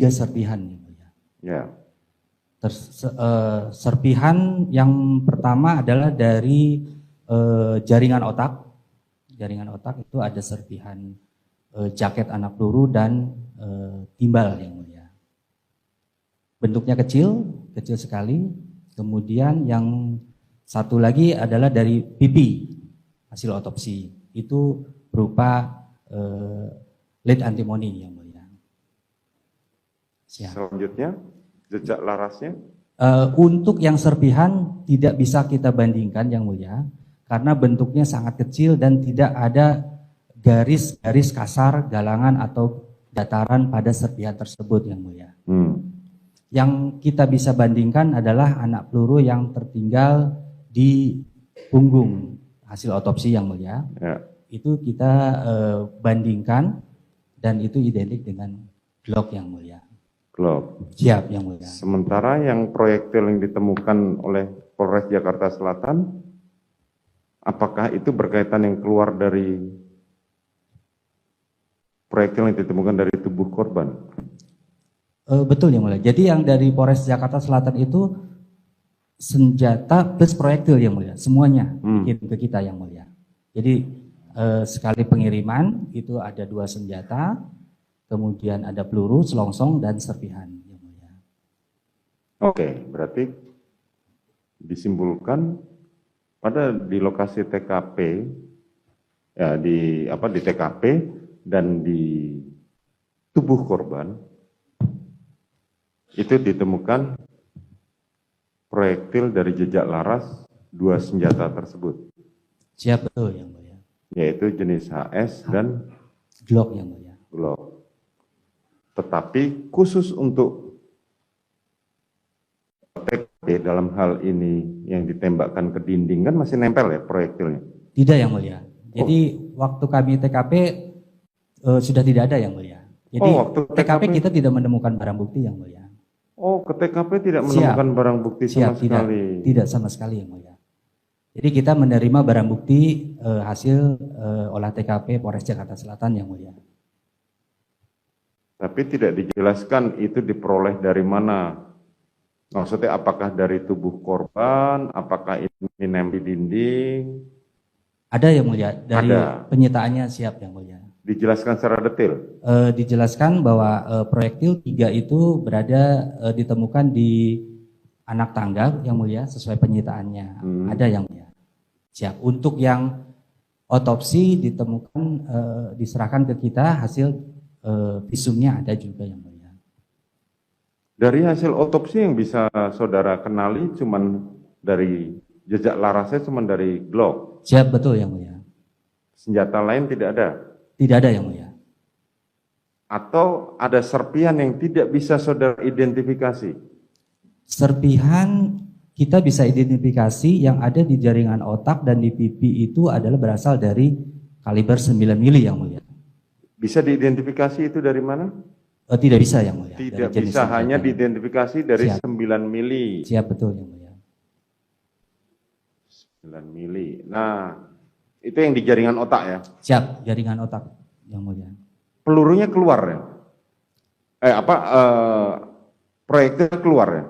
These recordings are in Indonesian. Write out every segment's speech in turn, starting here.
3 serpihan yang mulia. Ya. Serpihan yang pertama adalah dari jaringan otak. Jaringan otak itu ada serpihan jaket anak peluru dan timbal yang mulia. Bentuknya kecil sekali. Kemudian yang satu lagi adalah dari pipi hasil otopsi. Itu berupa lead antimony yang mulia. Siap. Selanjutnya jejak larasnya. Untuk yang serpihan tidak bisa kita bandingkan yang mulia, karena bentuknya sangat kecil dan tidak ada garis-garis kasar, galangan atau dataran pada serpihan tersebut yang mulia. Yang kita bisa bandingkan adalah anak peluru yang tertinggal di punggung hasil otopsi yang mulia. Ya. Itu kita bandingkan dan itu identik dengan Glock yang mulia. Glock. Siap yang mulia. Sementara yang proyektil yang ditemukan oleh Polres Jakarta Selatan, apakah itu berkaitan yang keluar dari proyektil yang ditemukan dari tubuh korban? Betul yang mulia. Jadi yang dari Polres Jakarta Selatan itu senjata plus proyektil yang mulia, semuanya dikirim ke kita yang mulia. Jadi sekali pengiriman itu ada 2 senjata, kemudian ada peluru, selongsong dan serpihan yang mulia. Oke, berarti disimpulkan pada di lokasi TKP ya di TKP dan di tubuh korban itu ditemukan proyektil dari jejak laras 2 senjata tersebut. Siap, betul yang mulia. Yaitu jenis HS dan Glock yang mulia. Glock. Tetapi khusus untuk TKP dalam hal ini yang ditembakkan ke dinding kan masih nempel ya proyektilnya? Tidak yang mulia. Jadi waktu kami TKP sudah tidak ada yang mulia. Jadi waktu TKP kita tidak menemukan barang bukti yang mulia. Oh, ke TKP tidak menemukan barang bukti sama sekali? Tidak sama sekali yang mulia. Jadi kita menerima barang bukti hasil olah TKP Polres Jakarta Selatan yang mulia. Tapi tidak dijelaskan itu diperoleh dari mana? Maksudnya apakah dari tubuh korban, apakah ini nempel di dinding? Ada yang mulia, dari penyitaannya siap yang mulia. Dijelaskan secara detail? Dijelaskan bahwa proyektil 3 itu berada ditemukan di anak tangga yang mulia sesuai penyitaannya. Ada yang mulia. Siap. Untuk yang otopsi ditemukan diserahkan ke kita hasil visumnya ada juga yang mulia. Dari hasil otopsi yang bisa saudara kenali cuman dari jejak larasnya cuman dari Glock. Siap, betul yang mulia. Senjata lain tidak ada? Tidak ada yang mulia. Atau ada serpihan yang tidak bisa saudara identifikasi? Serpihan kita bisa identifikasi yang ada di jaringan otak dan di pipi itu adalah berasal dari kaliber 9 mili yang mulia. Bisa diidentifikasi itu dari mana? Tidak bisa yang mulia. Tidak bisa, hanya diidentifikasi dari 9 mili. Siap, betul yang mulia. 9 mili. Nah, itu yang di jaringan otak ya? Siap, jaringan otak yang mulia. Pelurunya keluar ya? Proyektil keluar ya?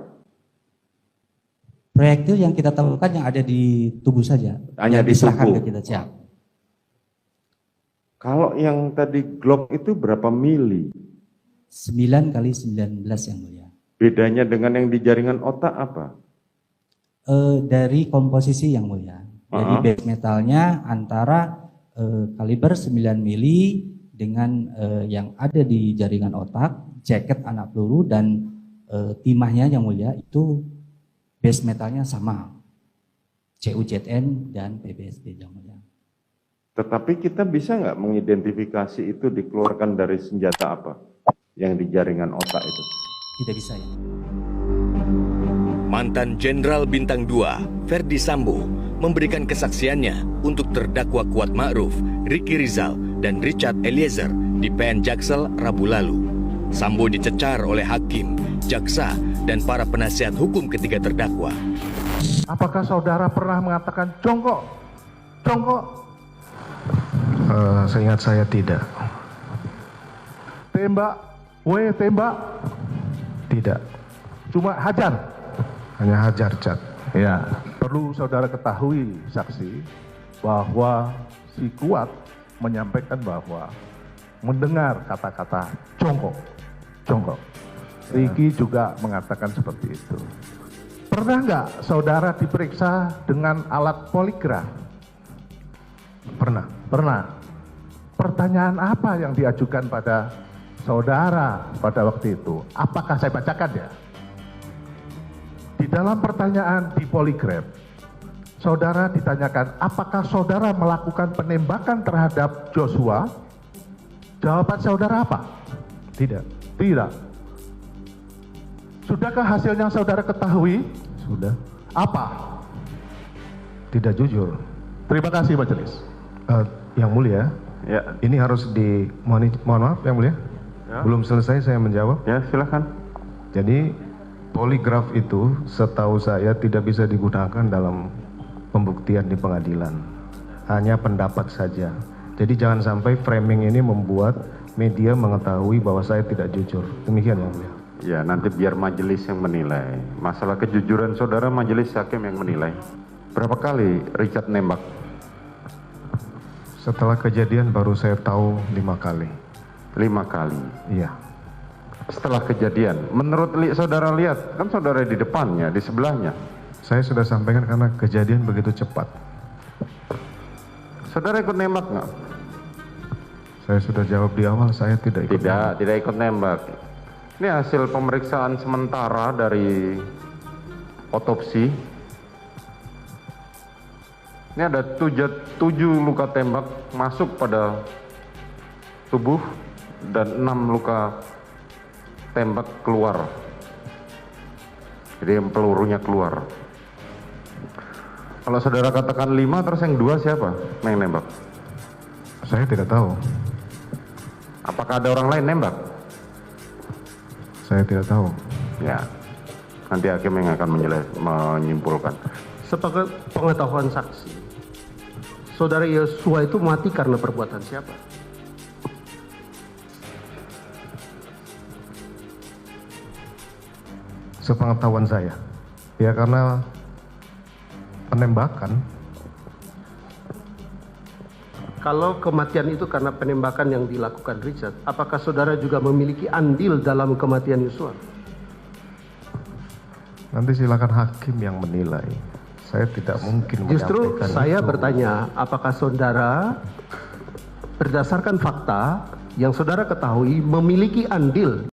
Proyektil yang kita temukan yang ada di tubuh saja. Hanya di tubuh? Ke kita, siap. Kalau yang tadi Glock itu berapa mili? 9 kali 19 yang mulia. Bedanya dengan yang di jaringan otak apa? Dari komposisi yang mulia. Jadi base metalnya antara kaliber 9 mili dengan yang ada di jaringan otak, jaket anak peluru dan timahnya yang mulia itu base metalnya sama. CUZN dan PBSD yang mulia. Tetapi kita bisa nggak mengidentifikasi itu dikeluarkan dari senjata apa yang di jaringan otak itu? Tidak bisa ya. Mantan Jenderal Bintang 2, Ferdi Sambo, memberikan kesaksiannya untuk terdakwa Kuat Ma'ruf, Ricky Rizal, dan Richard Eliezer di PN Jaksel Rabu lalu. Sambo dicecar oleh hakim, jaksa, dan para penasihat hukum ketiga terdakwa. Apakah saudara pernah mengatakan jongkok? Jongkok? Seingat saya tidak. Tembak? Tembak? Tidak. Cuma hajar. Hanya hajar cat. Ya, perlu saudara ketahui saksi bahwa si Kuat menyampaikan bahwa mendengar kata-kata jongkok. Riki juga mengatakan seperti itu. Pernah nggak saudara diperiksa dengan alat poligraf? Pernah. Pernah. Pertanyaan apa yang diajukan pada saudara pada waktu itu? Apakah saya bacakan ya? Di dalam pertanyaan di poligraf, saudara ditanyakan apakah saudara melakukan penembakan terhadap Joshua? Jawaban saudara apa? Tidak. Tidak. Sudahkah hasil yang saudara ketahui? Sudah. Apa? Tidak jujur. Terima kasih majelis. Yang mulia, Ya, ini harus mohon maaf yang mulia. Ya. Belum selesai saya menjawab. ya silakan. Jadi poligraf itu setahu saya tidak bisa digunakan dalam pembuktian di pengadilan. Hanya pendapat saja. Jadi jangan sampai framing ini membuat media mengetahui bahwa saya tidak jujur. Demikian yang mulia. Ya, nanti biar majelis yang menilai. Masalah kejujuran saudara, majelis hakim yang menilai. Berapa kali Richard nembak? Setelah kejadian baru saya tahu 5 kali. 5 kali. Iya. Setelah kejadian, menurut saudara lihat, kan saudara di depannya, di sebelahnya. Saya sudah sampaikan karena kejadian begitu cepat. Saudara ikut nembak nggak? Saya sudah jawab di awal, saya tidak ikut. Tidak ikut nembak. Ini hasil pemeriksaan sementara dari otopsi. Ini ada 7 luka tembak masuk pada tubuh dan 6 luka tembak keluar. Jadi yang pelurunya keluar. Kalau saudara katakan 5, terus yang 2 siapa yang nembak? Saya tidak tahu. Apakah ada orang lain nembak? Saya tidak tahu. Ya, nanti hakim yang akan menyimpulkan. Sebagai pengetahuan saksi, saudara Yosua itu mati karena perbuatan siapa? Sepengetahuan saya, ya karena penembakan. Kalau kematian itu karena penembakan yang dilakukan Richard, apakah saudara juga memiliki andil dalam kematian Yosua? Nanti silakan hakim yang menilai. Saya tidak mungkin Justru menyampaikan saya itu. bertanya, apakah saudara berdasarkan fakta yang saudara ketahui memiliki andil